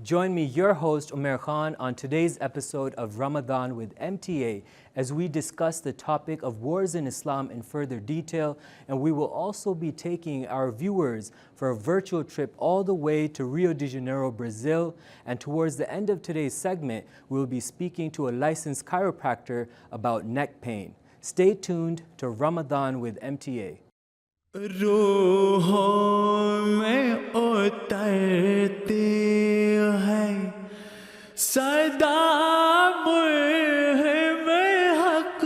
Join me, your host, Umair Khan, on today's episode of Ramadan with MTA as we discuss the topic of wars in Islam in further detail, and we will also be taking our viewers for a virtual trip all the way to Rio de Janeiro, Brazil, and towards the end of today's segment, we will be speaking to a licensed chiropractor about neck pain. Stay tuned to Ramadan with MTA. रूहों में उतरती है सदा मुहिम हक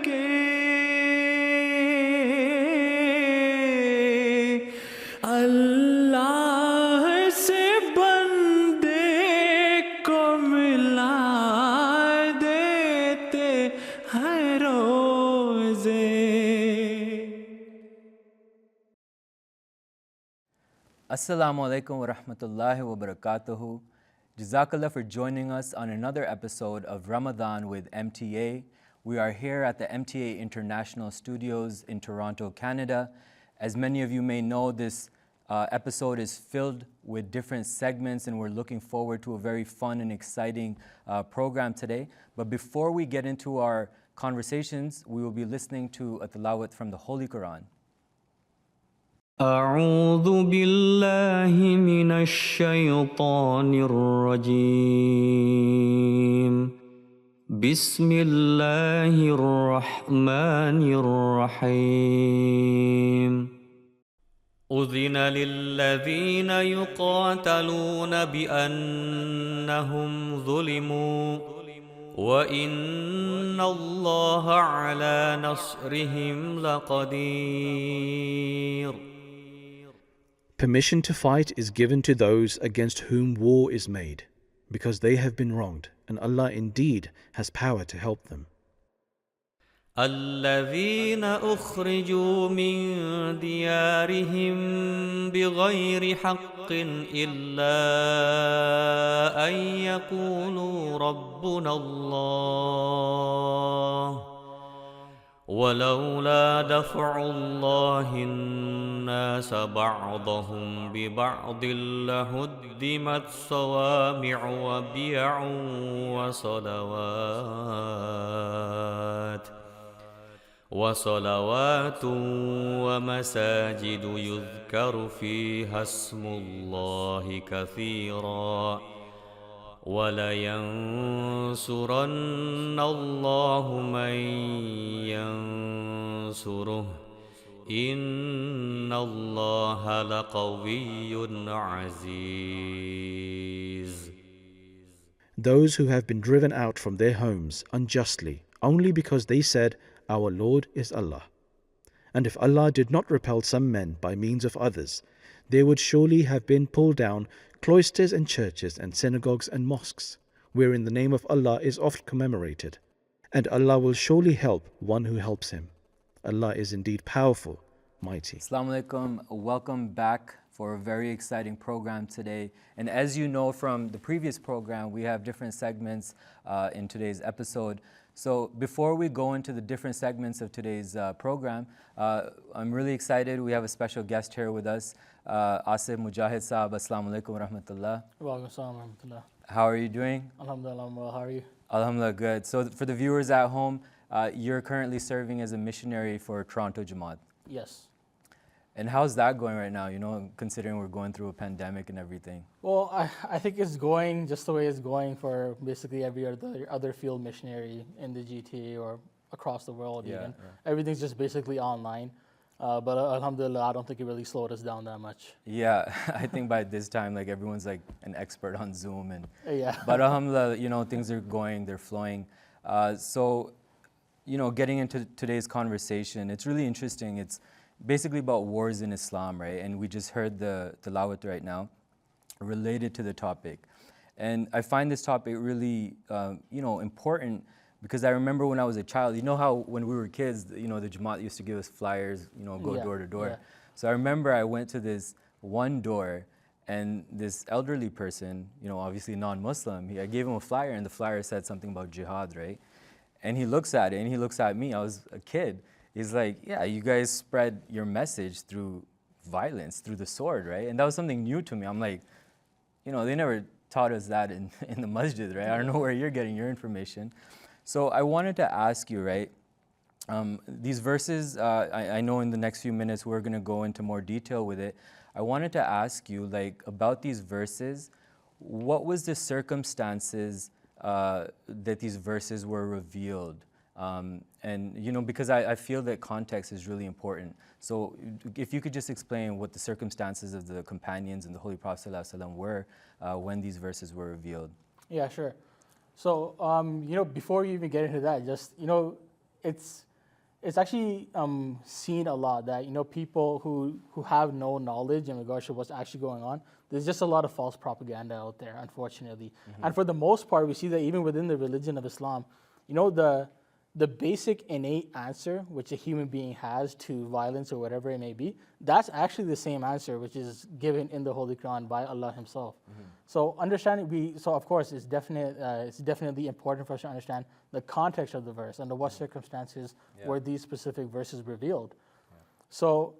के अल्लाह से बंदे को मिला देते हैं रोज़े. Assalamu alaikum wa rahmatullahi wa barakatuhu. Jazakallah for joining us on another episode of Ramadan with MTA. We are here at the MTA International Studios in Toronto, Canada. As many of you may know, this episode is filled with different segments, and we're looking forward to a very fun and exciting program today. But before we get into our conversations, we will be listening to a tilawat from the Holy Quran. أعوذ بالله من الشيطان الرجيم بسم الله الرحمن الرحيم أذن للذين يقاتلون بأنهم ظلموا وإن الله على نصرهم لقدير. Permission to fight is given to those against whom war is made, because they have been wronged, and Allah indeed has power to help them. الذين أخرجوا من ديارهم بغير حق إلا أن يقولوا ربنا الله ولولا دفع الله الناس بعضهم ببعض لهدمت صوامع وبيع وصلوات ومساجد يذكر فيها اسم الله كثيرا ولينصرن الله من ينصره إن الله لقوي عزيز. Those who have been driven out from their homes unjustly, only because they said, Our Lord is Allah. And if Allah did not repel some men by means of others, there would surely have been pulled down cloisters and churches and synagogues and mosques, wherein the name of Allah is oft commemorated. And Allah will surely help one who helps him. Allah is indeed powerful, mighty. Assalamu alaikum. Welcome back for a very exciting program today. And as you know from the previous program, we have different segments in today's episode. So before we go into the different segments of today's program, I'm really excited. We have a special guest here with us, Asif Mujahid Saab. Assalamu alaikum wa rahmatullah. Wa alaikum assalam wa rahmatullah. How are you doing? Alhamdulillah, I'm well. How are you? Alhamdulillah, good. So for the viewers at home, you're currently serving as a missionary for Toronto Jamaat. Yes. And how's that going right now, considering we're going through a pandemic and everything? Well, I think it's going just the way it's going for basically every other field missionary in the GTA or across the world even. Yeah. Everything's just basically online. But alhamdulillah, I don't think it really slowed us down that much. Yeah, I think by this time, everyone's an expert on Zoom. Yeah. But alhamdulillah, things are going, they're flowing. So, getting into today's conversation, it's really interesting. It's basically about wars in Islam, right? And we just heard the tilawat right now related to the topic. And I find this topic really, important because I remember when I was a child, how when we were kids, the Jamaat used to give us flyers, go door to door. Yeah. So I remember I went to this one door and this elderly person, obviously non-Muslim, I gave him a flyer and the flyer said something about jihad, right? And he looks at it and he looks at me, I was a kid. He's like, yeah, you guys spread your message through violence, through the sword, right? And that was something new to me. I'm like, they never taught us that in the masjid, right? I don't know where you're getting your information. So I wanted to ask you, right? These verses, I know in the next few minutes we're going to go into more detail with it. I wanted to ask you, like, about these verses. What was the circumstances that these verses were revealed? And, you know, because I feel that context is really important. So if you could just explain what the circumstances of the companions and the Holy Prophet ﷺ were when these verses were revealed. Yeah, sure. So, you know, before you even get into that, just, you know, it's actually seen a lot that, you know, people who have no knowledge in regards to what's actually going on, there's just a lot of false propaganda out there, unfortunately. And for the most part, we see that even within the religion of Islam, you know, the basic innate answer which a human being has to violence or whatever it may be, that's actually the same answer which is given in the Holy Quran by Allah Himself. So understanding, so of course it's definitely important for us to understand the context of the verse, under what circumstances were these specific verses revealed. So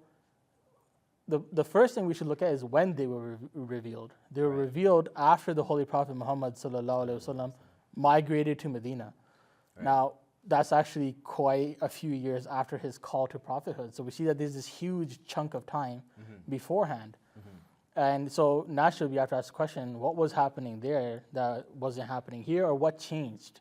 the first thing we should look at is when they were revealed. They were revealed after the Holy Prophet Muhammad ﷺ migrated to Medina. Now, that's actually quite a few years after his call to prophethood. So we see that there's this huge chunk of time beforehand. And so naturally we have to ask the question, what was happening there that wasn't happening here, or what changed,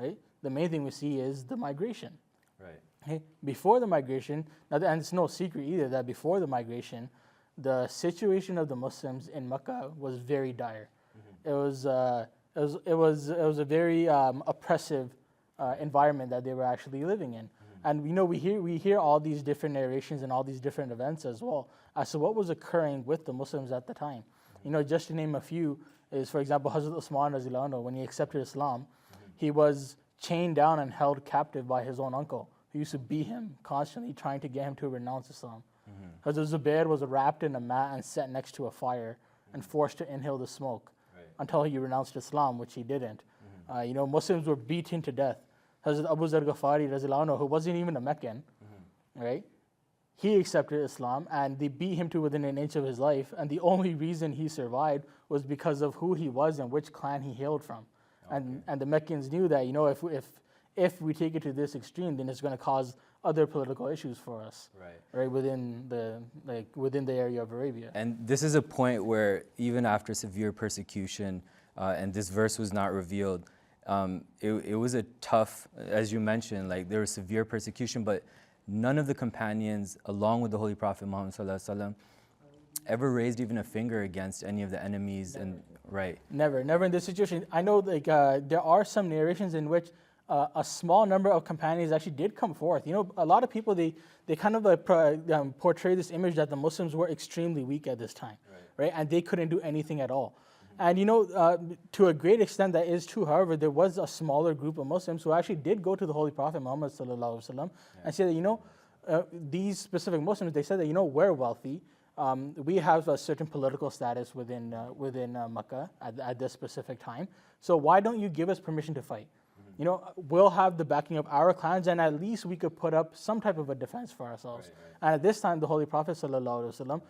right? The main thing we see is the migration. Right. Okay? Before the migration, and it's no secret either that before the migration, the situation of the Muslims in Makkah was very dire. It was a very oppressive environment that they were actually living in. And you know, we hear all these different narrations and all these different events as well as to what was occurring with the Muslims at the time. You know, just to name a few is, for example, Hazrat Usman Razillahu Anhu, when he accepted Islam, he was chained down and held captive by his own uncle, who used to beat him constantly, trying to get him to renounce Islam. Hazrat Zubair was wrapped in a mat and set next to a fire and forced to inhale the smoke until he renounced Islam, which he didn't. You know, Muslims were beaten to death. Hazrat Abu Zar Ghafari Razillahu Anhu, who wasn't even a Meccan, right? He accepted Islam and they beat him to within an inch of his life, and the only reason he survived was because of who he was and which clan he hailed from. And the Meccans knew that, you know, if we take it to this extreme, then it's going to cause other political issues for us, right, within the area of Arabia. And this is a point where even after severe persecution, and this verse was not revealed, it was a tough, as you mentioned, like there was severe persecution, but none of the companions, along with the Holy Prophet Muhammad ﷺ, ever raised even a finger against any of the enemies. Never. Never in this situation. I know, like, there are some narrations in which a small number of companions actually did come forth. You know, a lot of people, they kind of portray this image that the Muslims were extremely weak at this time, right? And they couldn't do anything at all. And you know, to a great extent that is true. However, there was a smaller group of Muslims who actually did go to the Holy Prophet Muhammad ﷺ and say that, you know, these specific Muslims, they said that, you know, we're wealthy. We have a certain political status within Makkah at this specific time. So why don't you give us permission to fight? You know, we'll have the backing of our clans, and at least we could put up some type of a defense for ourselves. And at this time, the Holy Prophet ﷺ,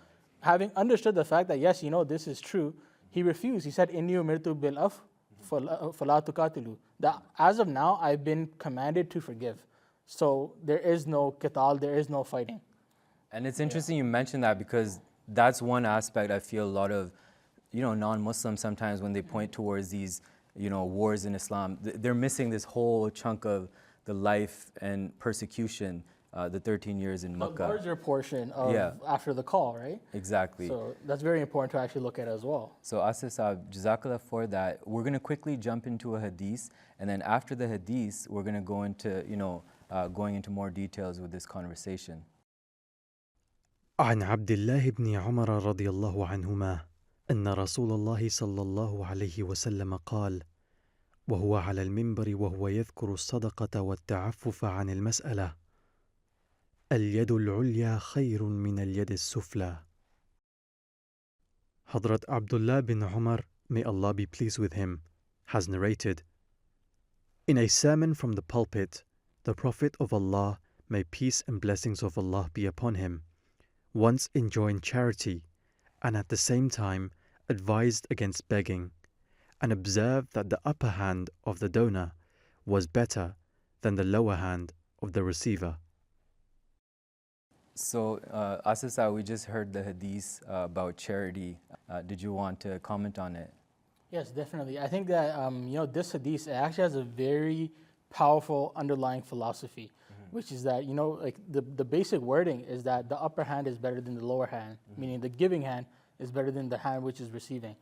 having understood the fact that, yes, you know, this is true, he refused. He said, "Inni umirtu bil af fala tuqatilu." That as of now, I've been commanded to forgive. So there is no qital, there is no fighting. And it's interesting you mentioned that, because that's one aspect I feel a lot of, you know, non-Muslims sometimes when they point towards these, you know, wars in Islam, they're missing this whole chunk of the life and persecution, the 13 years in Makkah. A larger portion of after the call, right? Exactly. So that's very important to actually look at as well. So Asif Saab, Jazakallah for that. We're going to quickly jump into a hadith, and then after the hadith, we're going to go into, you know, going into more details with this conversation. عن عبد الله بن عمر رضي الله عنهما أن رسول الله صلى الله عليه وسلم قال: وهو على المنبر وهو يذكر الصدقة والتعفف عن المسألة: اليد العليا خير من اليد السفلى. Hadrat Abdullah bin Umar, may Allah be pleased with him, has narrated, in a sermon from the pulpit, the Prophet of Allah, may peace and blessings of Allah be upon him, once enjoined charity and at the same time advised against begging, and observed that the upper hand of the donor was better than the lower hand of the receiver. So, Asisa, we just heard the hadith about charity. Did you want to comment on it? Yes, definitely. I think that this hadith, it actually has a very powerful underlying philosophy, which is that like the basic wording is that the upper hand is better than the lower hand, meaning the giving hand is better than the hand which is receiving.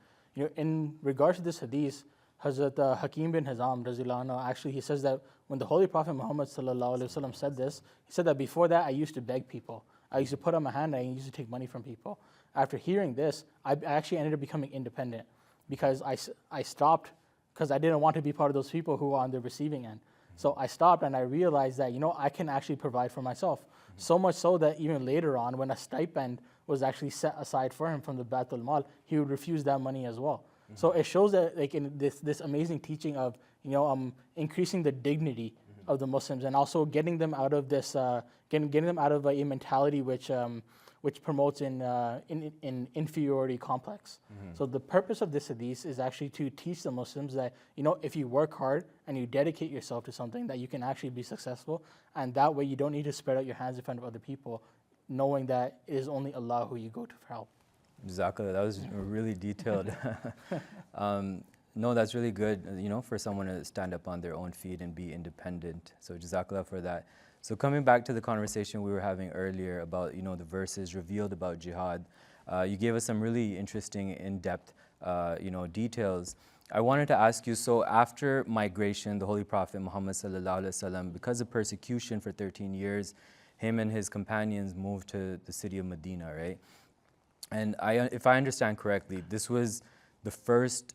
In regards to this hadith, Hazrat Hakim bin Hizam Razillah anhu, actually he says that when the Holy Prophet Muhammad sallallahu alaihi wasallam said this, he said that before that I used to beg people. I used to put out my hand and I used to take money from people. After hearing this, I actually ended up becoming independent because I stopped because I didn't want to be part of those people who are on the receiving end. So I stopped and I realized that I can actually provide for myself. So much so that even later on, when a stipend was actually set aside for him from the Baitul Mal, he would refuse that money as well. So it shows that like in this amazing teaching of increasing the dignity of the Muslims and also getting them out of this getting them out of a mentality which promotes in inferiority complex. So the purpose of this hadith is actually to teach the Muslims that if you work hard and you dedicate yourself to something, that you can actually be successful, and that way you don't need to spread out your hands in front of other people, knowing that it is only Allah who you go to for help. Jazakallah, that was really detailed. No, that's really good, for someone to stand up on their own feet and be independent. So Jazakallah for that. So coming back to the conversation we were having earlier about, the verses revealed about jihad, you gave us some really interesting, in-depth, details. I wanted to ask you, so after migration, the Holy Prophet Muhammad sallallahu alaihi wasallam, because of persecution for 13 years, him and his companions moved to the city of Medina, right? And if I understand correctly, this was the first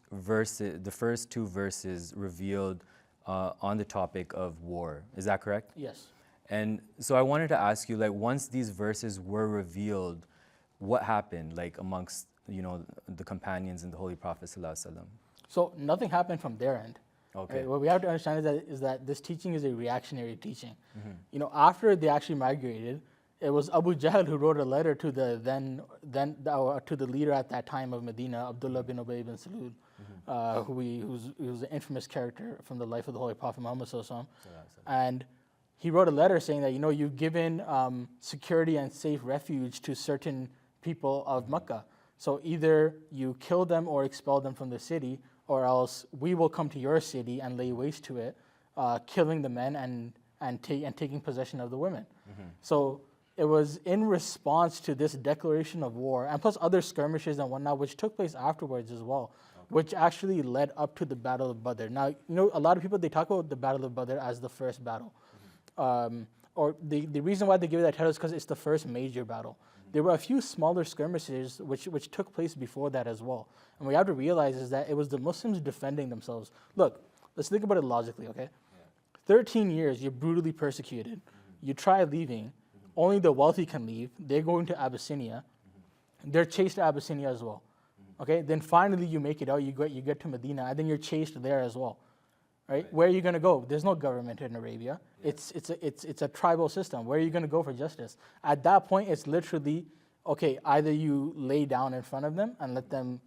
two verses revealed on the topic of war. Is that correct? Yes. And so I wanted to ask you, like, once these verses were revealed, what happened, like, amongst, the companions and the Holy Prophet sallallahu alaihi wasallam? So nothing happened from their end. Okay. Right? What we have to understand is that this teaching is a reactionary teaching. After they actually migrated, it was Abu Jahl who wrote a letter to the to the leader at that time of Medina, Abdullah bin Ubay bin Salul, who's an infamous character from the life of the Holy Prophet Muhammad sallallahu alaihi wasallam. And he wrote a letter saying that you've given security and safe refuge to certain people of Makkah. So either you kill them or expel them from the city, or else we will come to your city and lay waste to it, killing the men and taking possession of the women. So it was in response to this declaration of war, and plus other skirmishes and whatnot, which took place afterwards as well, which actually led up to the Battle of Badr. Now, a lot of people, they talk about the Battle of Badr as the first battle. Or the reason why they give it that title is because it's the first major battle. There were a few smaller skirmishes which took place before that as well. And what you have to realize is that it was the Muslims defending themselves. Look, let's think about it logically, okay? 13 years, you're brutally persecuted. You try leaving. Only the wealthy can leave. They're going to Abyssinia. They're chased to Abyssinia as well. Okay, then finally you make it out. You get to Medina, and then you're chased there as well. Right? Where are you going to go? There's no government in Arabia. It's a tribal system. Where are you going to go for justice? At that point, it's literally okay. Either you lay down in front of them and let them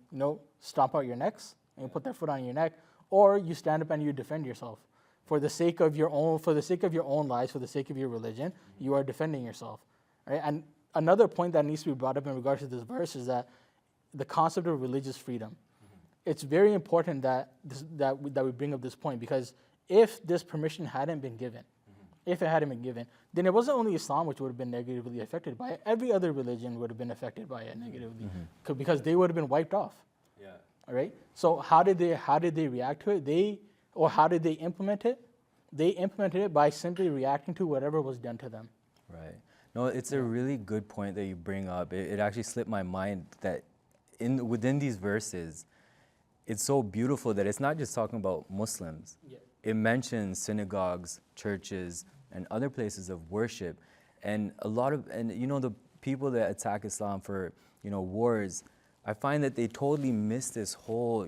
stomp out your necks and you put their foot on your neck, or you stand up and you defend yourself. For the sake of your own lives, for the sake of your religion, you are defending yourself. Right? And another point that needs to be brought up in regards to this verse is that the concept of religious freedom. It's very important that we bring up this point, because if this permission hadn't been given, then it wasn't only Islam which would have been negatively affected by it. Every other religion would have been affected by it negatively, because they would have been wiped off. Yeah. All right. So how did they react to it? How did they implement it? They implemented it by simply reacting to whatever was done to them. Right. No, it's a really good point that you bring up. It actually slipped my mind that within these verses, it's so beautiful that it's not just talking about Muslims. Yeah. It mentions synagogues, churches, and other places of worship. And the people that attack Islam for, wars, I find that they totally miss this whole,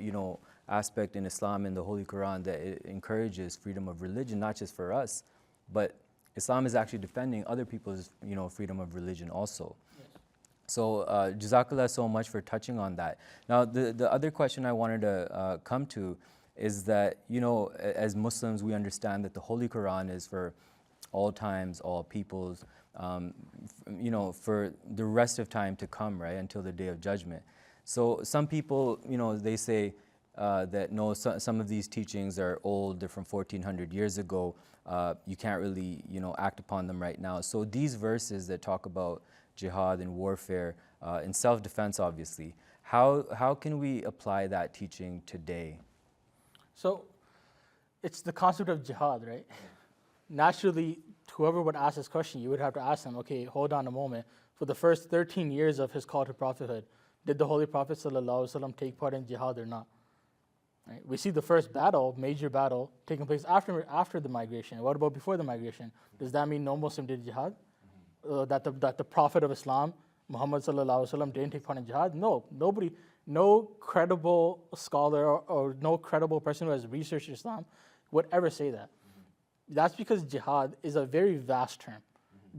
aspect in Islam and the Holy Quran, that it encourages freedom of religion, not just for us, but Islam is actually defending other people's, freedom of religion also. Yes. So Jazakallah so much for touching on that. Now, the other question I wanted to come to is that, as Muslims, we understand that the Holy Quran is for all times, all peoples, for the rest of time to come, right, until the Day of Judgment. So some people, they say that no, some of these teachings are old, they're from 1400 years ago. You can't really, act upon them right now. So these verses that talk about jihad and warfare in self-defense, obviously, how can we apply that teaching today? So it's the concept of jihad, right? Naturally, whoever would ask this question, you would have to ask them, okay, hold on a moment. For the first 13 years of his call to prophethood, did the Holy Prophet ﷺ take part in jihad or not? Right? We see the first battle, major battle, taking place after the migration. What about before the migration? Does that mean no Muslim did jihad? That the Prophet of Islam, Muhammad ﷺ, didn't take part in jihad? No, nobody, no credible scholar or no credible person who has researched Islam would ever say that. That's because jihad is a very vast term.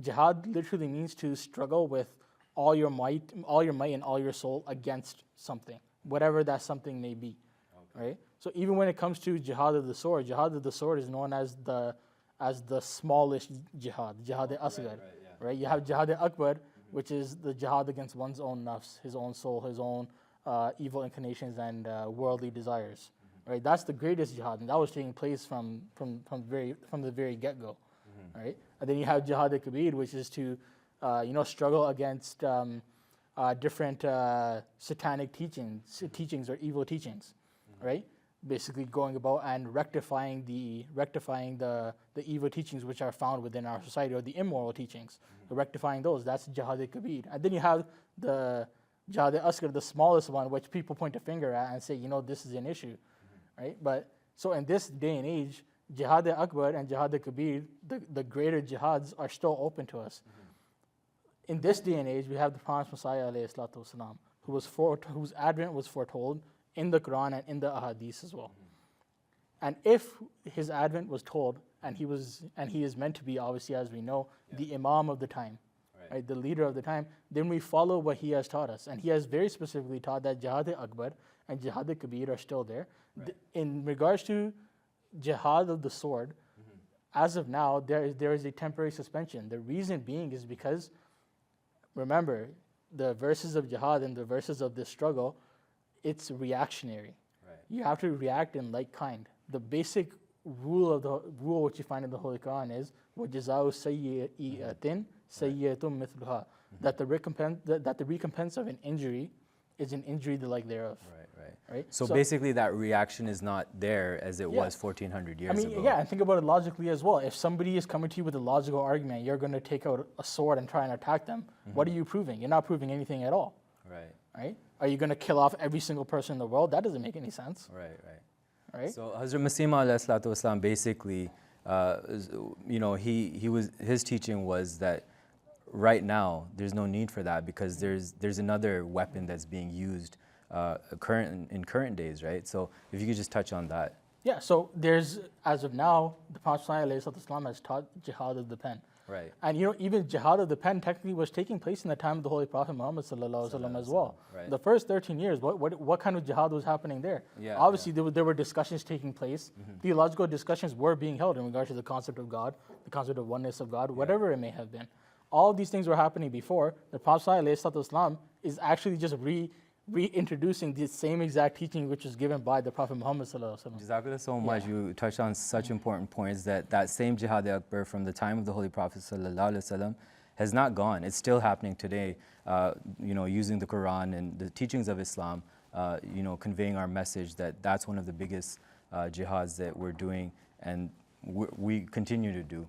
Jihad literally means to struggle with all your might and all your soul against something, whatever that something may be, right? So even when it comes to jihad of the sword is known as the smallest jihad, jihad al-asghar, right? You have jihad al-akbar, which is the jihad against one's own nafs, his own soul, his own evil inclinations and worldly desires. Right, that's the greatest jihad, and that was taking place from the very get-go, right? And then you have jihad al-kabir, which is to, struggle against different satanic teachings or evil teachings, right? Basically, going about and rectifying the evil teachings which are found within our society, or the immoral teachings, rectifying those. That's jihad al-kabir. And then you have the jihad al-asghar, the smallest one, which people point a finger at and say, this is an issue. Right? But so in this day and age, jihad al-akbar and jihad al-kabir, the greater jihads are still open to us. In this day and age, we have the promised Messiah ﷺ, whose advent was foretold in the Quran and in the ahadith as well. And if his advent was told, and he is meant to be, obviously, as we know, the imam of the time, right, the leader of the time, then we follow what he has taught us. And he has very specifically taught that jihad al-akbar and jihad al-kabir are still there. Right. In regards to jihad of the sword, as of now, there is a temporary suspension. The reason being is because, remember, the verses of jihad and the verses of this struggle, it's reactionary. Right. You have to react in like kind. The basic rule which you find in the Holy Quran is وَجَزَاءُ سَيِّئَةٍ سَيِّئَةٌ مِثْلُهَا, that the recompense of an injury is an injury the like thereof. Right? So basically that reaction is not there as it was 1400 years ago. Yeah, and think about it logically as well. If somebody is coming to you with a logical argument, you're going to take out a sword and try and attack them. What are you proving? You're not proving anything at all. Right? Are you going to kill off every single person in the world? That doesn't make any sense. Right? So Hazrat Masih ﷺ basically, his teaching was that right now there's no need for that because there's another weapon that's being used in current days, right? So if you could just touch on that. Yeah, so as of now, the Prophet ﷺ has taught jihad of the pen. Right. And even jihad of the pen technically was taking place in the time of the Holy Prophet Muhammad ﷺ as well. Right. The first 13 years, what kind of jihad was happening there? Obviously, there were discussions taking place. Theological discussions were being held in regard to the concept of God, the concept of oneness of God, whatever it may have been. All of these things were happening before. The Prophet ﷺ is actually just reintroducing the same exact teaching which was given by the Prophet Muhammad ﷺ. Jazakallah so much. You touched on such important points that same jihad al-akbar from the time of the Holy Prophet ﷺ has not gone. It's still happening today, using the Quran and the teachings of Islam, conveying our message that that's one of the biggest jihads that we're doing and we continue to do.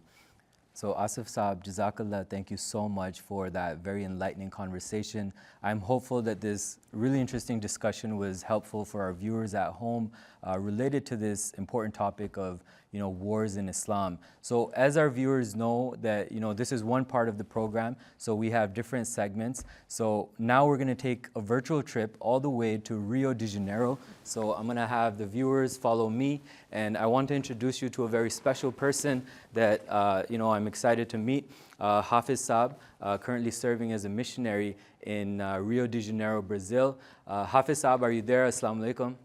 So Asif Saab, Jazakallah, thank you so much for that very enlightening conversation. I'm hopeful that this really interesting discussion was helpful for our viewers at home related to this important topic of wars in Islam. So as our viewers know that this is one part of the program, so we have different segments. So now we're going to take a virtual trip all the way to Rio de Janeiro. So I'm going to have the viewers follow me, and I want to introduce you to a very special person that I'm I'm excited to meet Hafiz Saab, currently serving as a missionary in Rio de Janeiro, Brazil. Hafiz Saab, are you there? Assalamu alaikum.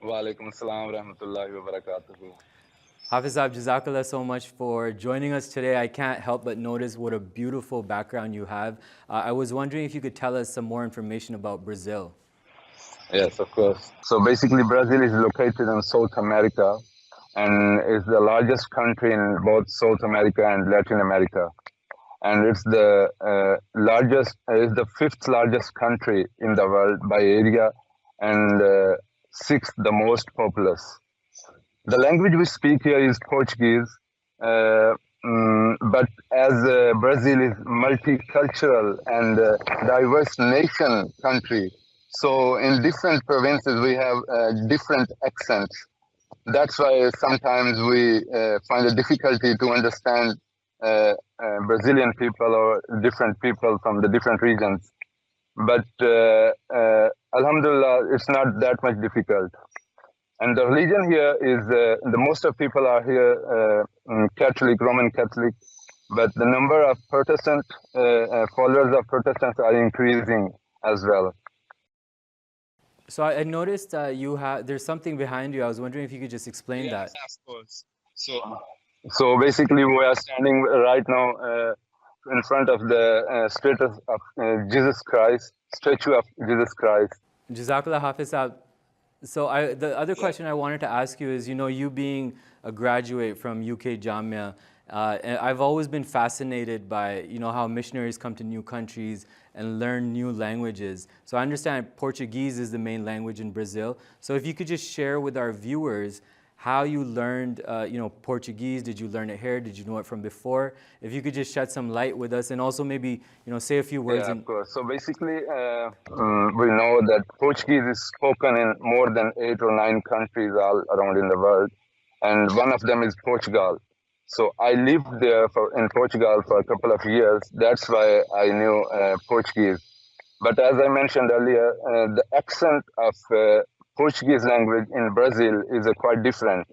Wa alaikum assalam wa rahmatullahi wa barakatuhu. Hafiz Saab, Jazakallah so much for joining us today. I can't help but notice what a beautiful background you have. I was wondering if you could tell us some more information about Brazil. Yes, of course. So basically, Brazil is located in South America and is the largest country in both South America and Latin America. And it's the is the fifth largest country in the world by area and sixth the most populous. The language we speak here is Portuguese, but as Brazil is multicultural and diverse nation country, so in different provinces we have different accents. That's why sometimes we find a difficulty to understand Brazilian people or different people from the different regions. But Alhamdulillah, it's not that much difficult. And the religion here is, the most of people are here Catholic, Roman Catholic, but the number of Protestant followers of Protestants are increasing as well. So I noticed there's something behind you. I was wondering if you could just explain that. Of course. So basically we are standing right now in front of the statue of Jesus Christ, statue of Jesus Christ. Jazakallah Hafiz Saab. So the other question I wanted to ask you is, you being a graduate from UK Jamia, I've always been fascinated by, how missionaries come to new countries and learn new languages. So I understand Portuguese is the main language in Brazil. So if you could just share with our viewers how you learned, Portuguese. Did you learn it here? Did you know it from before? If you could just shed some light with us, and also maybe, say a few words. Yeah, of course. So basically, we know that Portuguese is spoken in more than 8 or 9 countries all around in the world, and one of them is Portugal. So I lived there in Portugal for a couple of years. That's why I knew Portuguese. But as I mentioned earlier, the accent of Portuguese language in Brazil is quite different.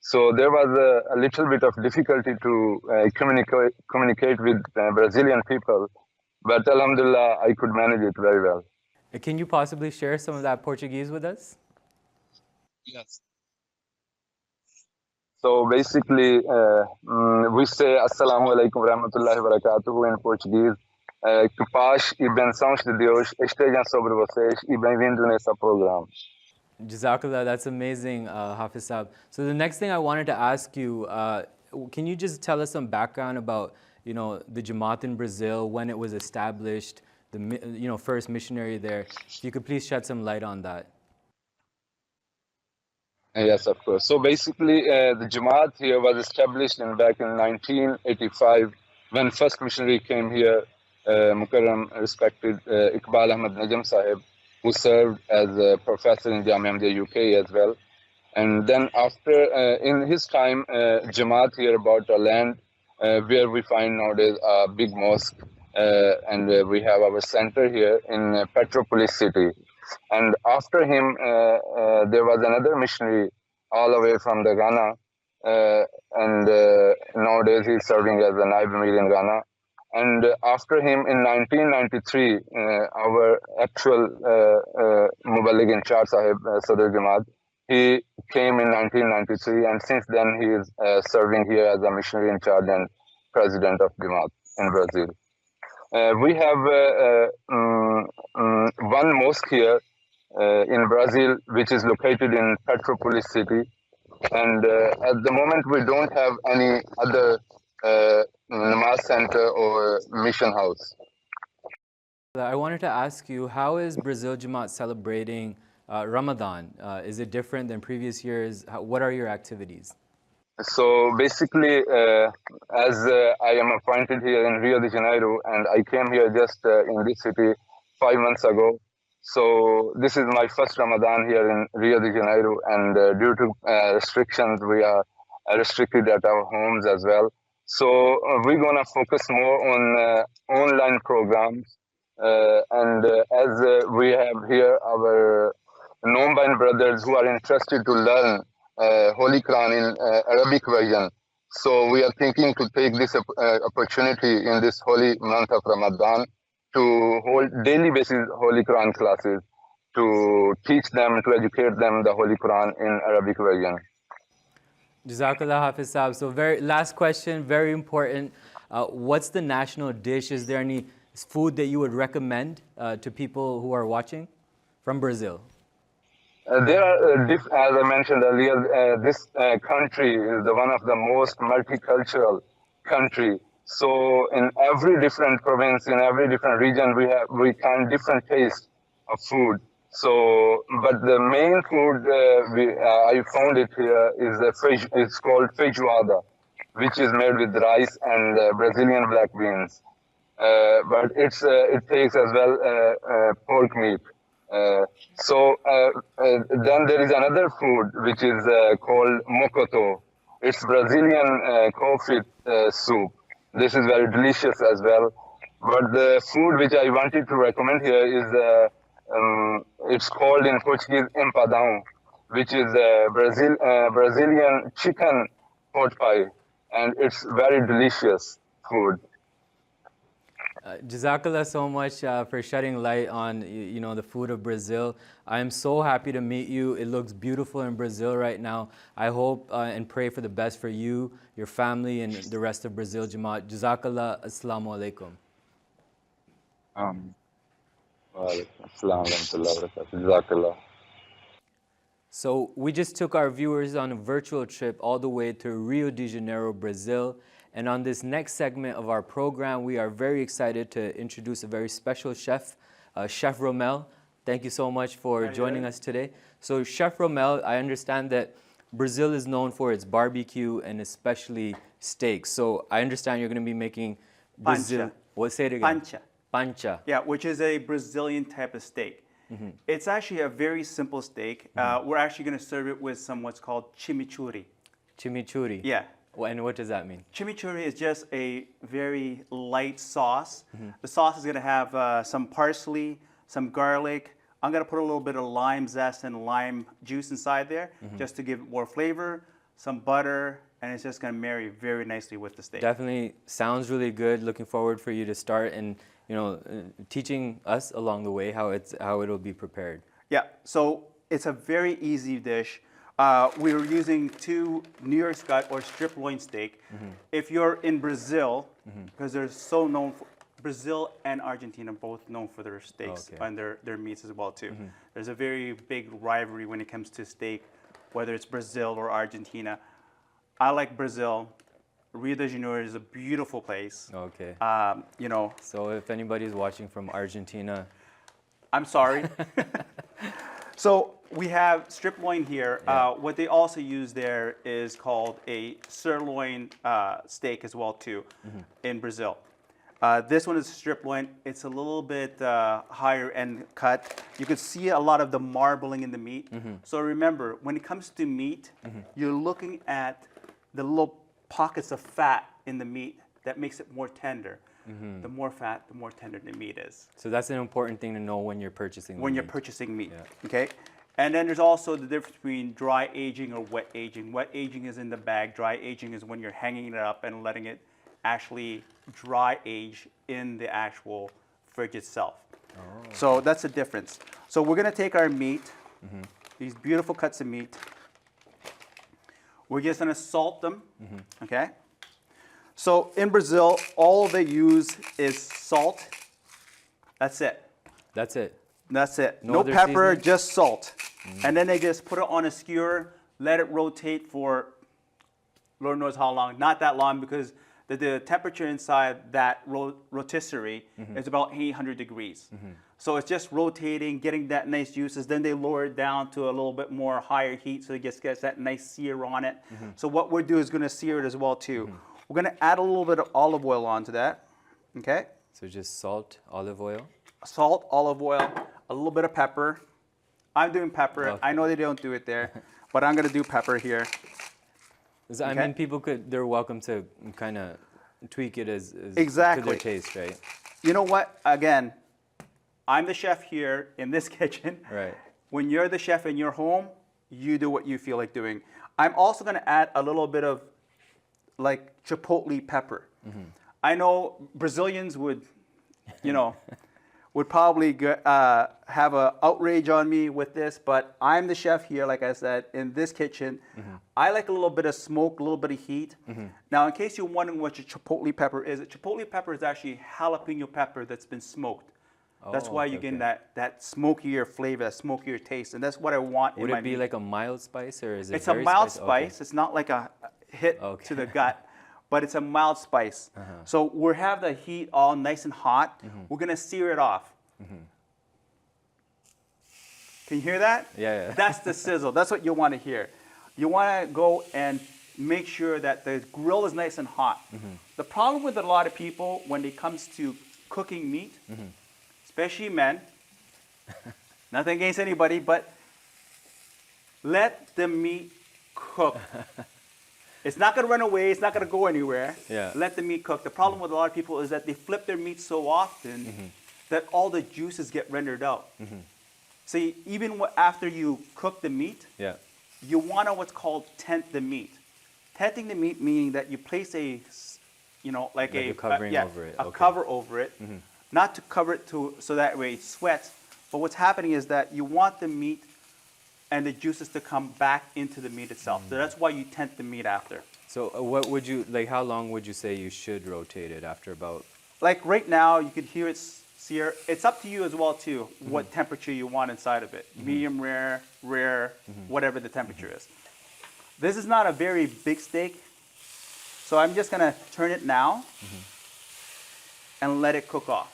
So there was a little bit of difficulty to communicate with Brazilian people, but Alhamdulillah, I could manage it very well. Can you possibly share some of that Portuguese with us? Yes. So basically, we say Assalamu alaikum wa rahmatullahi wa barakatuhu in Portuguese. Que paz e bençãos de Deus estejam sobre vocês e bem-vindo nesse programa. Jazakallah, that's amazing, Hafiz Saab. So the next thing I wanted to ask you, can you just tell us some background about, the Jamaat in Brazil, when it was established, the first missionary there? If you could please shed some light on that. Yes, of course. So basically, the Jamaat here was established back in 1985 when first missionary came here, Mukarram, respected Iqbal Ahmad Najam Sahib, who served as a professor in Jamia MTA UK as well. And then after, in his time, Jamaat here bought a land where we find nowadays a big mosque, and we have our center here in Petropolis city. And after him, there was another missionary all the way from the Ghana, and nowadays he's serving as a Naib Amir in Ghana. And after him in 1993, our actual Muballigh in charge Sahib, Sadr Jamaat, he came in 1993, and since then he is serving here as a missionary in charge and president of Jamaat in Brazil. We have one mosque here in Brazil, which is located in Petropolis city. And at the moment, we don't have any other namaz center or mission house. I wanted to ask you, how is Brazil Jamaat celebrating Ramadan? Is it different than previous years? What are your activities? So basically, as I am appointed here in Rio de Janeiro, and I came here just in this city 5 months ago. So this is my first Ramadan here in Rio de Janeiro, and due to restrictions, we are restricted at our homes as well. So we're gonna focus more on online programs, and as we have here our Ondemand brothers who are interested to learn Holy Quran in Arabic version. So we are thinking to take this opportunity in this holy month of Ramadan to hold daily basis Holy Quran classes, to teach them, to educate them the Holy Quran in Arabic version. Jazakallah Hafiz Saab. So last question, very important. What's the national dish? Is there any food that you would recommend to people who are watching from Brazil? There are, as I mentioned earlier, this country is one of the most multicultural country. So in every different province, in every different region, we find different taste of food. So, but the main food I found it here is it's called feijoada, which is made with rice and Brazilian black beans. But it takes as well pork meat. Then there is another food which is called mocoto. It's Brazilian coffee soup. This is very delicious as well. But the food which I wanted to recommend here is it's called in Portuguese empadão, which is Brazilian chicken pot pie, and it's very delicious food. Jazakallah so much for shedding light on the food of Brazil. I am so happy to meet you. It looks beautiful in Brazil right now. I hope and pray for the best for you, your family, and the rest of Brazil Jamaat. Jazakallah. Assalamu alaikum. Jazakallah. So we just took our viewers on a virtual trip all the way to Rio de Janeiro, Brazil. And on this next segment of our program, we are very excited to introduce a very special chef, Chef Romel. Thank you so much for joining us today. So Chef Romel, I understand that Brazil is known for its barbecue and especially steaks. So I understand you're going to be making Brazil. What, say it again? Pancha. Pancha. Yeah, which is a Brazilian type of steak. It's actually a very simple steak. We're actually going to serve it with some what's called chimichurri. Chimichurri. Yeah. And what does that mean? Chimichurri is just a very light sauce. The sauce is going to have some parsley, some garlic. I'm going to put a little bit of lime zest and lime juice inside there just to give it more flavor, some butter, and it's just going to marry very nicely with the steak. Definitely sounds really good. Looking forward for you to start and teaching us along the way how it'll be prepared. Yeah, so it's a very easy dish. We were using 2 New York cut or strip loin steak. If you're in Brazil, because they're so known for, Brazil and Argentina both known for their steaks and their meats as well too. There's a very big rivalry when it comes to steak, whether it's Brazil or Argentina. I like Brazil. Rio de Janeiro is a beautiful place. Okay. So if anybody's watching from Argentina, I'm sorry. So we have strip loin here. What they also use there is called a sirloin steak as well too in Brazil. This one is strip loin. It's a little bit higher end cut. You can see a lot of the marbling in the meat. So remember, when it comes to meat, you're looking at the little pockets of fat in the meat that makes it more tender. The more fat, the more tender the meat is. So that's an important thing to know when you're purchasing When you're purchasing meat, okay? And then there's also the difference between dry aging or wet aging. Wet aging is in the bag. Dry aging is when you're hanging it up and letting it actually dry age in the actual fridge itself. So that's the difference. So we're gonna take our meat, these beautiful cuts of meat. We're just gonna salt them, okay? So in Brazil, all they use is salt. That's it. That's it. That's it. No No other pepper, seasoning? just salt. And then they just put it on a skewer, let it rotate for Lord knows how long. Not that long because the temperature inside that rotisserie is about 800 degrees. So it's just rotating, getting that nice juices. Then they lower it down to a little bit more higher heat so it gets that nice sear on it. So what we're doing is going to sear it as well too. We're going to add a little bit of olive oil onto that, okay? So just salt, olive oil. Salt, olive oil, a little bit of pepper. I'm doing pepper. Okay. I know they don't do it there, but I'm going to do pepper here. I mean, they're welcome to kind of tweak it as Exactly. to their taste, right? You know what? Again, I'm the chef here in this kitchen. Right. When you're the chef in your home, you do what you feel like doing. I'm also going to add a little bit of like chipotle pepper. I know Brazilians would, would probably have an outrage on me with this, but I'm the chef here, like I said, in this kitchen. I like a little bit of smoke, a little bit of heat. Now, in case you're wondering what your chipotle pepper is, a chipotle pepper is actually jalapeno pepper that's been smoked. That's why you're getting that smokier flavor, that smokier taste, and that's what I want in my meat. Would it be like a mild spice, or is it It's a very mild spicy? spice. Okay. It's not like a hit to the gut, but it's a mild spice. So we have the heat all nice and hot. We're gonna sear it off. Can you hear that? Yeah. That's the sizzle. That's what you want to hear. You want to go and make sure that the grill is nice and hot. The problem with a lot of people when it comes to cooking meat, especially men, nothing against anybody, but let the meat cook. It's not going to run away. It's not going to go anywhere. Yeah. Let the meat cook. The problem with a lot of people is that they flip their meat so often that all the juices get rendered out. See, even after you cook the meat, you want to what's called tent the meat. Tenting the meat meaning that you place a, like a covering over it. A cover over it, not to cover it so that way it sweats. But what's happening is that you want the meat and the juices to come back into the meat itself. So that's why you tent the meat after. So what would you, like how long would you say you should rotate it after about? Like right now, you could hear it sear. It's up to you as well too, what temperature you want inside of it. Medium rare, whatever the temperature is. This is not a very big steak, so I'm just gonna turn it now and let it cook off,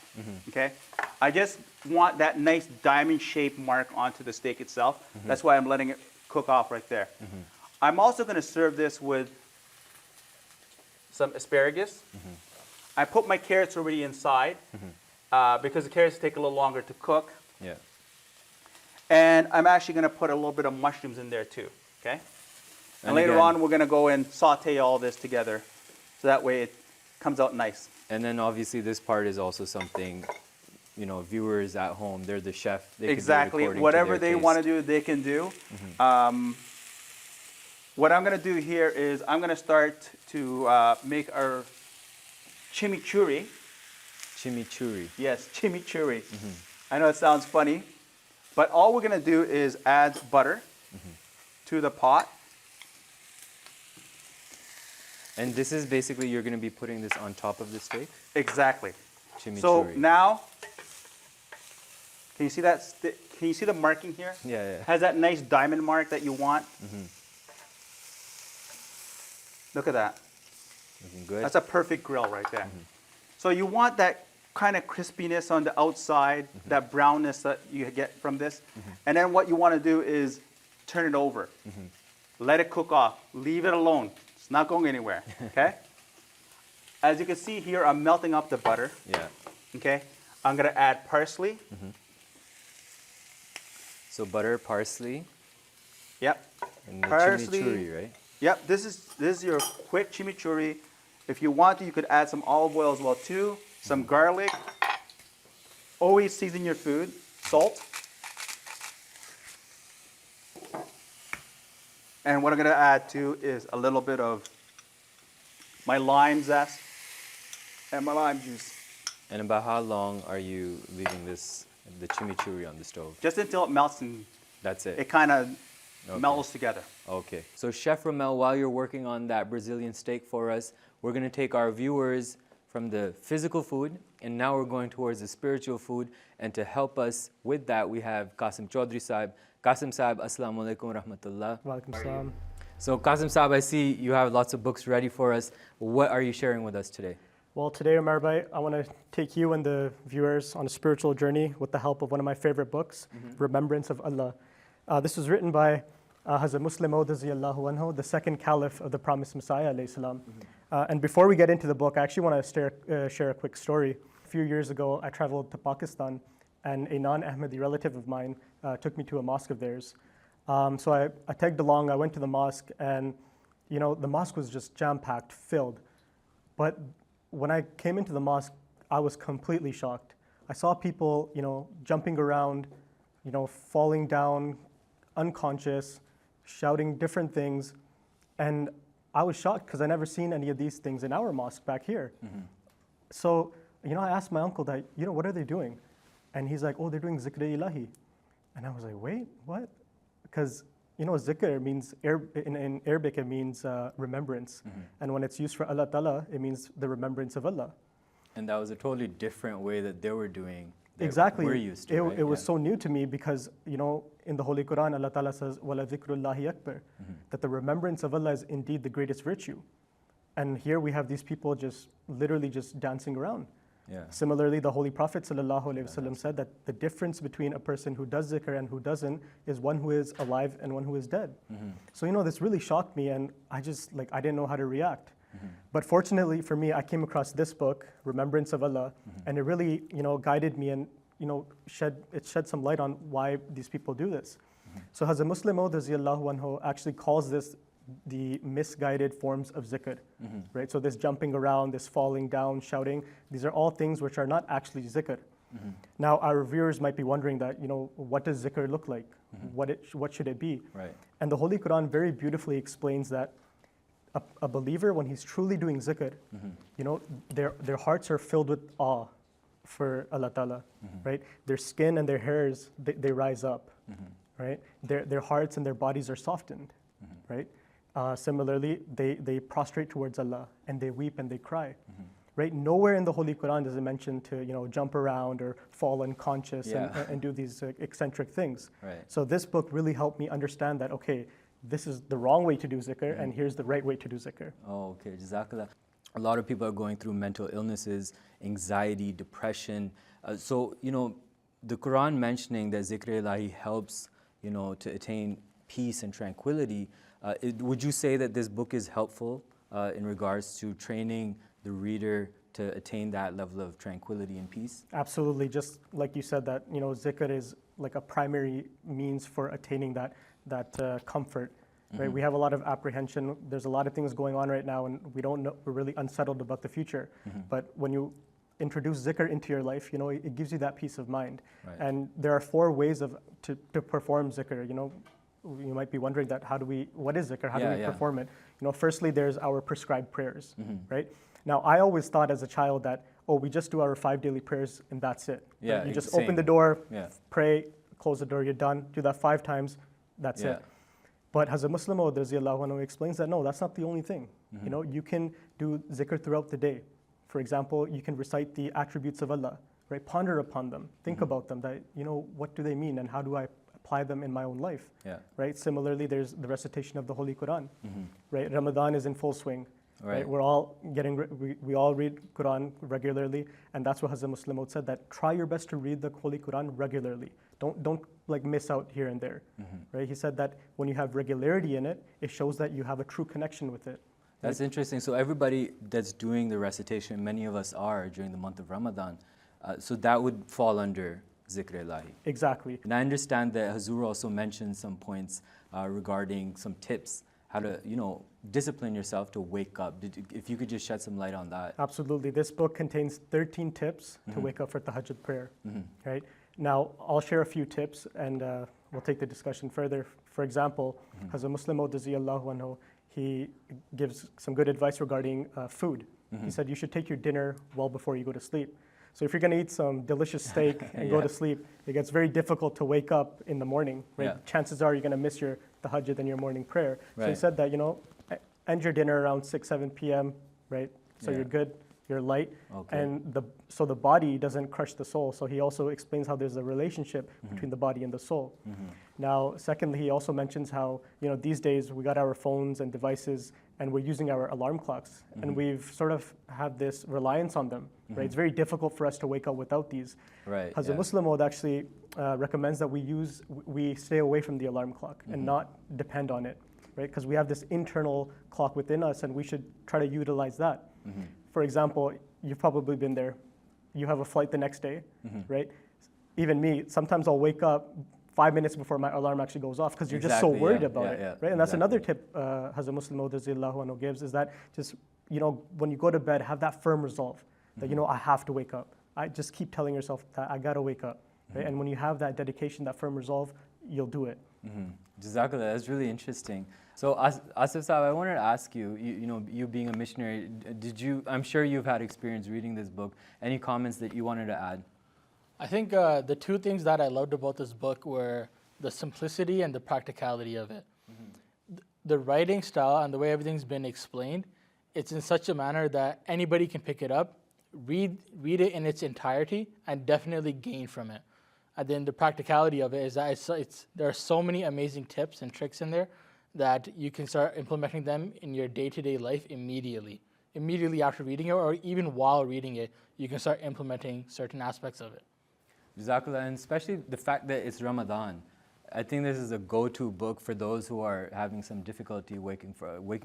okay? I just want that nice diamond-shaped mark onto the steak itself. That's why I'm letting it cook off right there. I'm also gonna serve this with some asparagus. I put my carrots already inside because the carrots take a little longer to cook. Yeah. And I'm actually gonna put a little bit of mushrooms in there too, okay? And later again- on, we're gonna go and saute all this together, so that way it comes out nice. And then obviously this part is also something, viewers at home, they're the chef. They could be Exactly. recording to Whatever their they want to taste. do, they can do. What I'm going to do here is I'm going to start to make our chimichurri. Chimichurri. Yes, chimichurri. I know it sounds funny, but all we're going to do is add butter to the pot. And this is basically, you're going to be putting this on top of the steak? Exactly. Chimichurri. So now, can you see that? Can you see the marking here? Yeah. Has that nice diamond mark that you want? Look at that. Looking good. That's a perfect grill right there. So you want that kind of crispiness on the outside, that brownness that you get from this. And then what you want to do is turn it over. Let it cook off. Leave it alone. It's not going anywhere, okay? As you can see here, I'm melting up the butter, Yeah. okay? I'm going to add parsley. So butter, parsley, Yep. and the Parsley. chimichurri, right? Yep, this is your quick chimichurri. If you want to, you could add some olive oil as well too, some garlic. Always season your food. Salt. And what I'm going to add too is a little bit of my lime zest and my lime juice. And about how long are you leaving the chimichurri on the stove? Just until it melts and That's it. it kind of Okay. melts together. Okay. So Chef Ramel, while you're working on that Brazilian steak for us, we're going to take our viewers from the physical food, and now we're going towards the spiritual food. And to help us with that, we have Qasim Chaudhry Sahib. Qasim Sahib, Assalamu alaikum wa rahmatullah. Walaikum salam. So Qasim Sahib, I see you have lots of books ready for us. What are you sharing with us today? Well, today, Umar Bhai, I want to take you and the viewers on a spiritual journey with the help of one of my favorite books, Remembrance of Allah. This was written by Hazrat Muslim Maud radiyallahu anhu, the second caliph of the promised Messiah alayhi salam. And before we get into the book, I actually want to share a quick story. A few years ago, I traveled to Pakistan, and a non-Ahmadi relative of mine took me to a mosque of theirs. So I tagged along, I went to the mosque, and the mosque was just jam-packed, filled. But when I came into the mosque, I was completely shocked. I saw people, jumping around, falling down, unconscious, shouting different things. And I was shocked because I never seen any of these things in our mosque back here. So, I asked my uncle that, what are they doing? And he's like, oh, they're doing Zikr ilahi. And I was like, wait, what? Because, Zikr means, in Arabic, it means remembrance. And when it's used for Allah Ta'ala, it means the remembrance of Allah. And that was a totally different way that they were doing. Exactly. We're used to, right? It was so new to me because, in the Holy Quran, Allah Ta'ala says, وَلَا ذِكْرُ اللَّهِ أَكْبَرُ, that the remembrance of Allah is indeed the greatest virtue. And here we have these people just literally just dancing around. Yeah. Similarly, the Holy Prophet ﷺ said that the difference between a person who does zikr and who doesn't is one who is alive and one who is dead. So, this really shocked me, and I just, I didn't know how to react. But fortunately for me, I came across this book, Remembrance of Allah, and it really, guided me and, shed some light on why these people do this. So Hazrat Muslim Maud radiyallahu anhu actually calls this the misguided forms of zikr, right? So this jumping around, this falling down, shouting, these are all things which are not actually zikr. Now, our viewers might be wondering that, what does zikr look like? What should it be? Right. And the Holy Quran very beautifully explains that a believer, when he's truly doing zikr, their hearts are filled with awe for Allah Ta'ala, right? Their skin and their hairs, they rise up, right? Their hearts and their bodies are softened, right? Similarly, they prostrate towards Allah and they weep and they cry, right? Nowhere in the Holy Quran does it mention to jump around or fall unconscious and do these eccentric things. Right. So this book really helped me understand that, okay, this is the wrong way to do zikr and here's the right way to do zikr. Oh, okay. Jazakallah. A lot of people are going through mental illnesses, anxiety, depression. So, the Quran mentioning that Zikr ilahi helps, to attain peace and tranquility. Would you say that this book is helpful in regards to training the reader to attain that level of tranquility and peace? Absolutely. Just like you said that, zikr is like a primary means for attaining that comfort. Right? We have a lot of apprehension. There's a lot of things going on right now, and we don't know. We're really unsettled about the future. But when you introduce zikr into your life, it gives you that peace of mind. Right. And there are 4 ways to perform zikr. You might be wondering that what is zikr? How do we perform it? Firstly, there's our prescribed prayers, right? Now, I always thought as a child that, we just do our 5 daily prayers and that's it. Yeah, right? You just same. open the door, Yeah. pray, close the door, you're done. Do that 5 times, that's it. But Hazrat Muslim Maud radiyallahu anhu explains that no, that's not the only thing. You can do zikr throughout the day. For example, you can recite the attributes of Allah, right? Ponder upon them, think about them, that, what do they mean and how do I apply them in my own life, right? Similarly, there's the recitation of the Holy Quran, right? Ramadan is in full swing, right? We're all we all read Quran regularly, and that's what Hazrat Muslim Maud said, that try your best to read the Holy Quran regularly. Don't miss out here and there, right? He said that when you have regularity in it, it shows that you have a true connection with it. That's interesting. So everybody that's doing the recitation, many of us are during the month of Ramadan, so that would fall under Zikr ilahi. Exactly. And I understand that Hazur also mentioned some points regarding some tips, how to, discipline yourself to wake up. If you could just shed some light on that. Absolutely. This book contains 13 tips to wake up for Tahajjud prayer, right? Now, I'll share a few tips and we'll take the discussion further. For example, Hazrat Muslim Maud radiyallahu anhu, he gives some good advice regarding food. He said you should take your dinner well before you go to sleep. So if you're going to eat some delicious steak and go to sleep, it gets very difficult to wake up in the morning, right? Yeah. Chances are you're going to miss your tahajjud and your morning prayer. So he Right. said that, end your dinner around 6, 7 p.m., right? So Yeah. you're good, you're light. Okay. And so the body doesn't crush the soul. So he also explains how there's a relationship between the body and the soul. Now, secondly, he also mentions how, these days we got our phones and devices and we're using our alarm clocks. And we've sort of had this reliance on them, right? It's very difficult for us to wake up without these. Right. Hazrat yeah. Muslim Maud actually recommends that we stay away from the alarm clock and not depend on it, right? Because we have this internal clock within us and we should try to utilize that. For example, you've probably been there. You have a flight the next day, right? Even me, sometimes I'll wake up 5 minutes before my alarm actually goes off because you're just so Exactly, worried yeah, about yeah, it, yeah, right? And that's another exactly. tip Hazrat Muslim Maud radiyallahu anhu gives, is that just, when you go to bed, have that firm resolve that, I have to wake up. I just keep telling yourself that I gotta wake up, right? And when you have that dedication, that firm resolve, you'll do it. Jazakallah, that's really interesting. So Asif Saab, I wanted to ask you, you being a missionary, I'm sure you've had experience reading this book. Any comments that you wanted to add? I think the two things that I loved about this book were the simplicity and the practicality of it. The writing style and the way everything's been explained, it's in such a manner that anybody can pick it up, read it in its entirety, and definitely gain from it. And then the practicality of it is that there are so many amazing tips and tricks in there that you can start implementing them in your day-to-day life immediately. Immediately after reading it, or even while reading it, you can start implementing certain aspects of it. Jazakallah, and especially the fact that it's Ramadan. I think this is a go-to book for those who are having some difficulty waking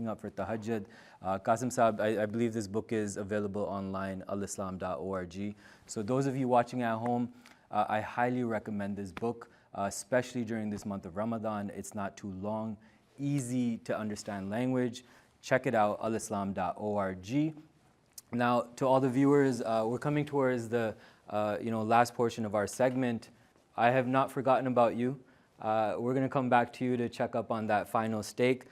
up for Tahajjud. Qasim Saab, I believe this book is available online, alislam.org. So those of you watching at home, I highly recommend this book, especially during this month of Ramadan. It's not too long, easy to understand language. Check it out, alislam.org. Now, to all the viewers, we're coming towards the last portion of our segment. I have not forgotten about you. We're going to come back to you to check up on that final steak.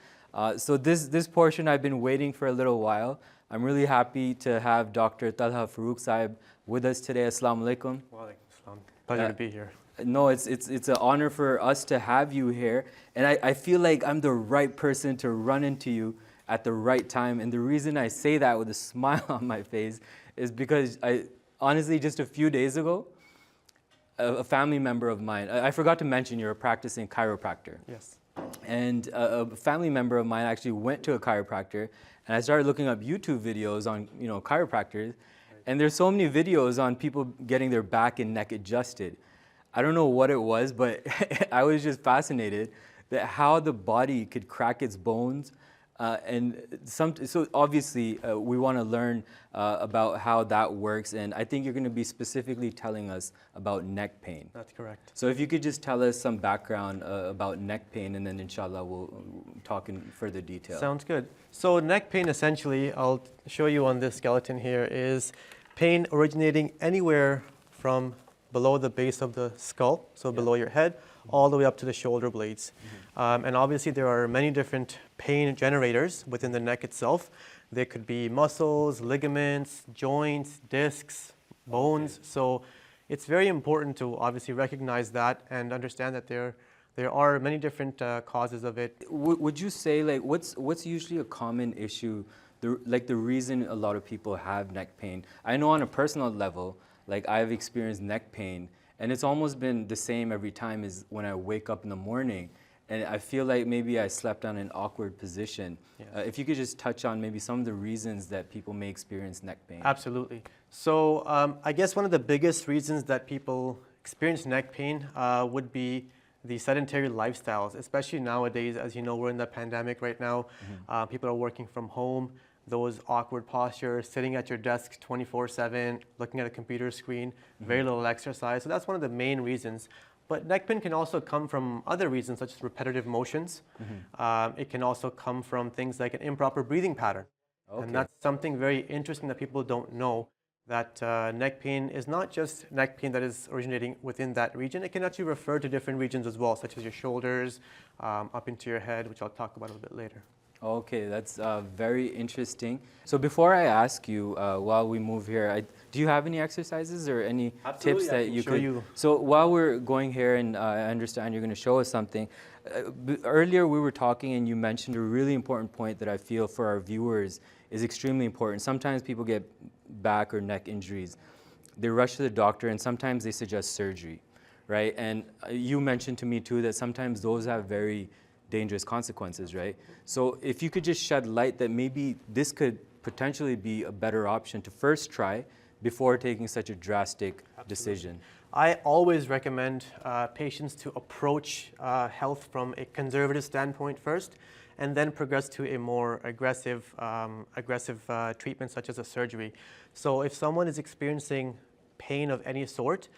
So this portion I've been waiting for a little while. I'm really happy to have Dr. Talha Farooq Saib with us today. Assalamu alaikum. Wa alaikum assalam. Pleasure to be here. No, it's an honor for us to have you here. And I feel like I'm the right person to run into you at the right time. And the reason I say that with a smile on my face is because honestly, just a few days ago, a family member of mine, I forgot to mention you're a practicing chiropractor. Yes. And a family member of mine actually went to a chiropractor, and I started looking up YouTube videos on chiropractors, and there's so many videos on people getting their back and neck adjusted. I don't know what it was, but I was just fascinated that how the body could crack its bones. So obviously we want to learn about how that works, and I think you're going to be specifically telling us about neck pain. That's correct. So if you could just tell us some background about neck pain, and then inshallah we'll talk in further detail. Sounds good. So neck pain, essentially, I'll show you on this skeleton here, is pain originating anywhere from below the base of the skull, so below your head, all the way up to the shoulder blades. And obviously there are many different pain generators within the neck itself. There could be muscles, ligaments, joints, discs, bones. So it's very important to obviously recognize that and understand that there are many different causes of it. Would you say, like, what's usually a common issue, the reason a lot of people have neck pain? I know on a personal level, like I've experienced neck pain, and it's almost been the same every time as when I wake up in the morning, and I feel like maybe I slept on an awkward position. Yes. If you could just touch on maybe some of the reasons that people may experience neck pain. Absolutely. So I guess one of the biggest reasons that people experience neck pain would be the sedentary lifestyles, especially nowadays. As you know, we're in the pandemic right now. People are working from home. Those awkward postures, sitting at your desk 24/7, looking at a computer screen, very little exercise. So that's one of the main reasons. But neck pain can also come from other reasons, such as repetitive motions. It can also come from things like an improper breathing pattern. Okay. And that's something very interesting that people don't know, that neck pain is not just neck pain that is originating within that region. It can actually refer to different regions as well, such as your shoulders, up into your head, which I'll talk about a little bit later. Okay, that's very interesting. So before I ask you, while we move here, do you have any exercises or any tips that you could? So while we're going here, and I understand you're going to show us something. Earlier we were talking, and you mentioned a really important point that I feel for our viewers is extremely important. Sometimes people get back or neck injuries. They rush to the doctor, and sometimes they suggest surgery, right? And you mentioned to me too that sometimes those have very dangerous consequences, right? So if you could just shed light that maybe this could potentially be a better option to first try before taking such a drastic decision. I always recommend patients to approach health from a conservative standpoint first, and then progress to a more aggressive treatment such as a surgery. So if someone is experiencing pain of any sort,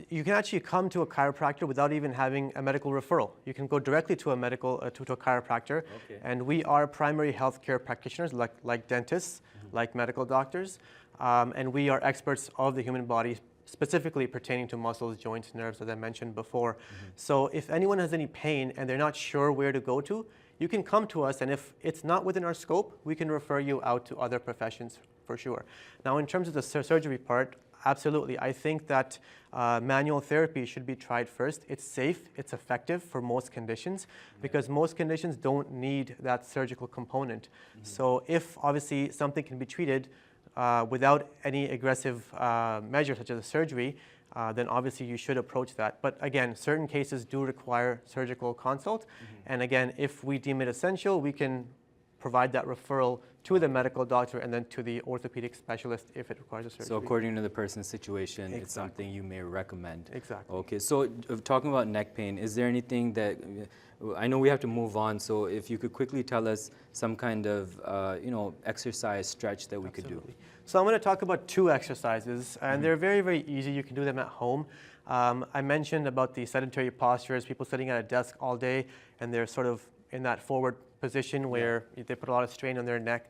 you can actually come to a chiropractor without even having a medical referral. You can go directly to a chiropractor, and we are primary healthcare practitioners, like dentists, like medical doctors, and we are experts of the human body, specifically pertaining to muscles, joints, nerves, as I mentioned before. So if anyone has any pain and they're not sure where to go to, you can come to us, and if it's not within our scope, we can refer you out to other professions for sure. Now, in terms of the surgery part, absolutely. I think that manual therapy should be tried first. It's safe, it's effective for most conditions because most conditions don't need that surgical component. So if obviously something can be treated without any aggressive measure such as a surgery, then obviously you should approach that. But again, certain cases do require surgical consult. And again, if we deem it essential, we can provide that referral to the medical doctor and then to the orthopedic specialist if it requires a surgery. So according to the person's situation, it's something you may recommend. Exactly. Okay, so talking about neck pain, is there anything that, I know we have to move on, so if you could quickly tell us some kind of, exercise stretch that we could do. So I'm going to talk about 2 exercises, and they're very, very easy. You can do them at home. I mentioned about the sedentary postures, people sitting at a desk all day, and they're sort of in that forward position where they put a lot of strain on their neck.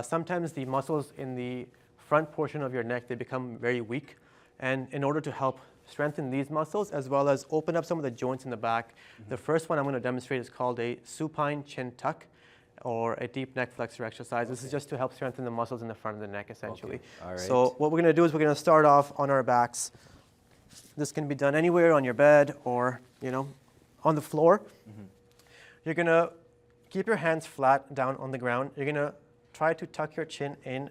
Sometimes the muscles in the front portion of your neck, they become very weak. And in order to help strengthen these muscles as well as open up some of the joints in the back, the first one I'm going to demonstrate is called a supine chin tuck or a deep neck flexor exercise. This is just to help strengthen the muscles in the front of the neck essentially. Okay. All right. So what we're going to do is we're going to start off on our backs. This can be done anywhere on your bed or, on the floor. You're going to keep your hands flat down on the ground. You're going to try to tuck your chin in,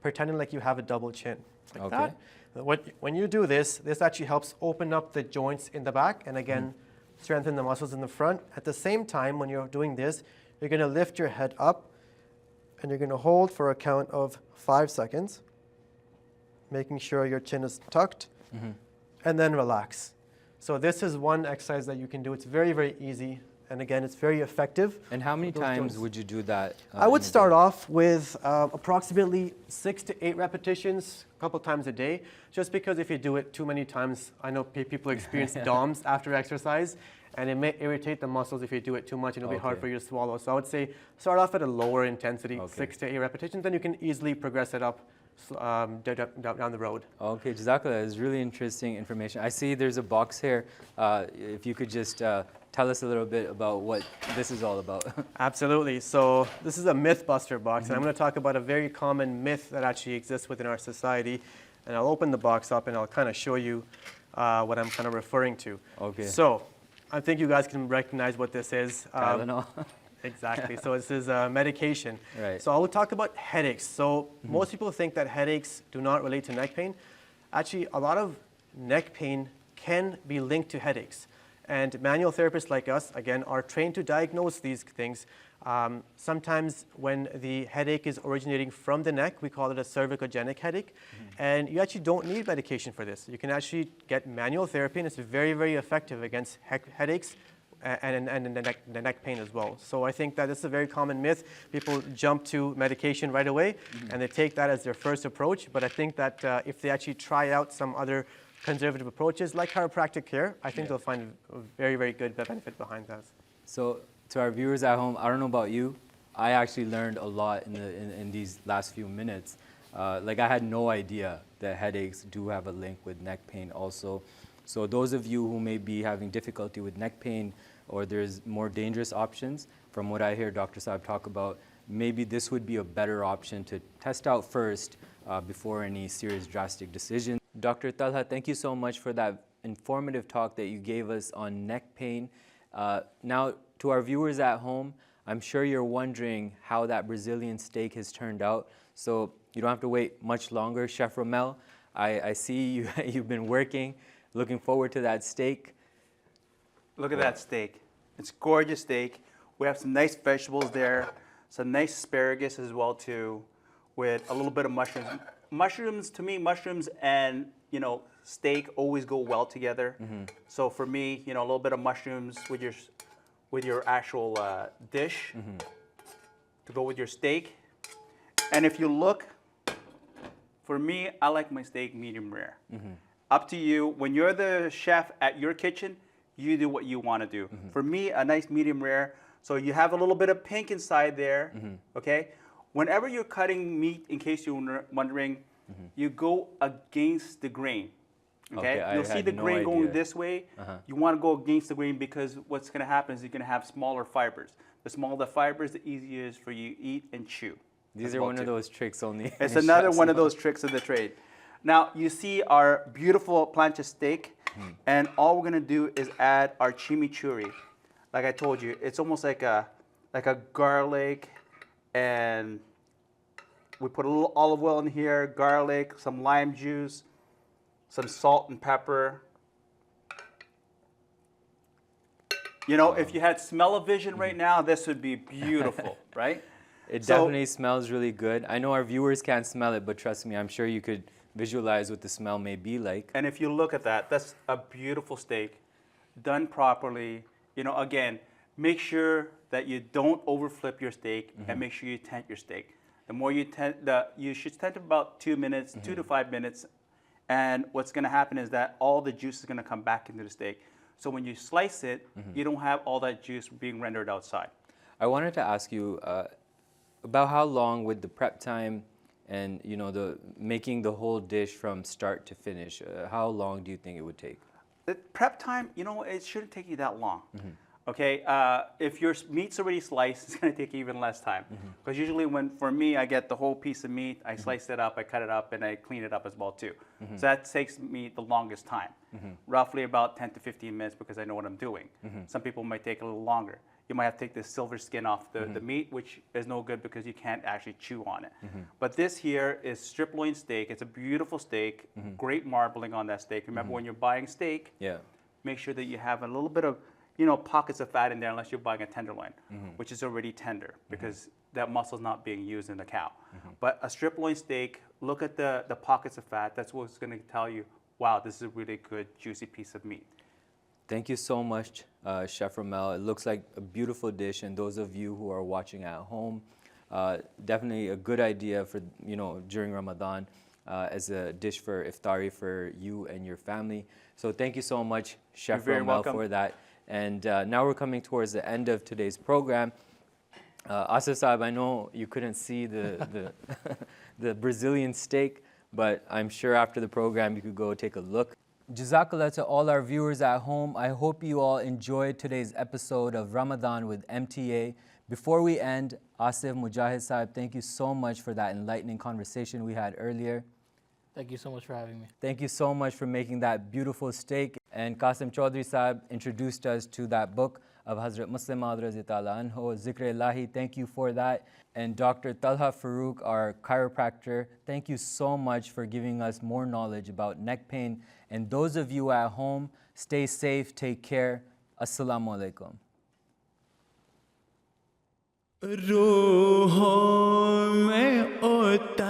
pretending like you have a double chin, like that. When you do this, this actually helps open up the joints in the back and again, strengthen the muscles in the front. At the same time, when you're doing this, you're going to lift your head up and you're going to hold for a count of 5 seconds, making sure your chin is tucked, and then relax. So this is one exercise that you can do. It's very, very easy. And again, it's very effective. And how many times would you do that? I would start off with approximately 6 to 8 repetitions, a couple times a day, just because if you do it too many times, I know people experience DOMS after exercise, and it may irritate the muscles if you do it too much, and it'll be hard for you to swallow. So I would say start off at a lower intensity, 6 to 8 repetitions, then you can easily progress it up down the road. Okay, Jazakallah, it's really interesting information. I see there's a box here. If you could just tell us a little bit about what this is all about. Absolutely. So this is a myth buster box, and I'm going to talk about a very common myth that actually exists within our society. And I'll open the box up and I'll kind of show you what I'm kind of referring to. Okay. So I think you guys can recognize what this is. Tylenol. Exactly. So this is medication. Right. So I will talk about headaches. So most people think that headaches do not relate to neck pain. Actually, a lot of neck pain can be linked to headaches. And manual therapists like us, again, are trained to diagnose these things. Sometimes when the headache is originating from the neck, we call it a cervicogenic headache. And you actually don't need medication for this. You can actually get manual therapy, and it's very, very effective against headaches and the neck pain as well. So I think that this is a very common myth. People jump to medication right away, and they take that as their first approach. But I think that if they actually try out some other conservative approaches like chiropractic care, I think they'll find a very, very good benefit behind that. So to our viewers at home, I don't know about you, I actually learned a lot in these last few minutes. Like I had no idea that headaches do have a link with neck pain also. So those of you who may be having difficulty with neck pain or there's more dangerous options, from what I hear Dr. Saab talk about, maybe this would be a better option to test out first before any serious drastic decisions. Dr. Talha, thank you so much for that informative talk that you gave us on neck pain. Now, to our viewers at home, I'm sure you're wondering how that Brazilian steak has turned out. So you don't have to wait much longer. Chef Ramel, I see you've been working. Looking forward to that steak. Look at that steak. It's gorgeous steak. We have some nice vegetables there, some nice asparagus as well too, with a little bit of mushrooms. Mushrooms, to me, mushrooms and steak always go well together. So for me, a little bit of mushrooms with your actual dish to go with your steak. And if you look, for me, I like my steak medium rare. Up to you. When you're the chef at your kitchen, you do what you want to do. For me, a nice medium rare. So you have a little bit of pink inside there, okay? Whenever you're cutting meat, in case you're wondering, you go against the grain. Okay, I You'll see had the no grain going idea. this way. You want to go against the grain because what's going to happen is you're going to have smaller fibers. The smaller the fibers, the easier it is for you to eat and chew. These That's are about one of it. those tricks only. It's another one of those tricks of the trade. Now, you see our beautiful plancha steak, and all we're going to do is add our chimichurri. Like I told you, it's almost like a garlic, and we put a little olive oil in here, garlic, some lime juice, some salt and pepper. You know, if you had smell-o-vision right now, this would be beautiful, right? It So- definitely smells really good. I know our viewers can't smell it, but trust me, I'm sure you could visualize what the smell may be like. And if you look at that, that's a beautiful steak, done properly. You know, again, make sure that you don't overflip your steak, and make sure you tent your steak. The more you tent, you should tent it about 2 minutes, 2 to 5 minutes. And what's going to happen is that all the juice is going to come back into the steak. So when you slice it, you don't have all that juice being rendered outside. I wanted to ask you about how long would the prep time and the making the whole dish from start to finish, how long do you think it would take? The prep time, it shouldn't take you that long. Okay, if your meat's already sliced, it's going to take even less time. Because usually for me, I get the whole piece of meat, I slice it up, I cut it up, and I clean it up as well too. So that takes me the longest time, roughly about 10 to 15 minutes because I know what I'm doing. Some people might take a little longer. You might have to take the silver skin off the meat, which is no good because you can't actually chew on it. But this here is strip loin steak. It's a beautiful steak, great marbling on that steak. Remember when you're buying steak, make sure that you have a little bit of pockets of fat in there unless you're buying a tenderloin, which is already tender because that muscle is not being used in the cow. But a strip loin steak, look at the pockets of fat. That's what's going to tell you, wow, this is a really good, juicy piece of meat. Thank you so much, Chef Ramel. It looks like a beautiful dish, and those of you who are watching at home, definitely a good idea for during Ramadan as a dish for iftari for you and your family. So thank you so much, Chef You're very Ramel, welcome. for that. And now we're coming towards the end of today's program. Asif Saab, I know you couldn't see the the Brazilian steak, but I'm sure after the program you could go take a look. Jazakallah to all our viewers at home. I hope you all enjoyed today's episode of Ramadan with MTA. Before we end, Asif Mujahid Saab, thank you so much for that enlightening conversation we had earlier. Thank you so much for having me. Thank you so much for making that beautiful steak. And Qasim Chaudhry Saab introduced us to that book of Hazrat Muslim Maud Razi Ta'ala Anhu, Zikr Ilahi. Thank you for that. And Dr. Talha Farouk, our chiropractor, thank you so much for giving us more knowledge about neck pain. And those of you at home, stay safe, take care. Assalamu alaikum. रूहों में उतर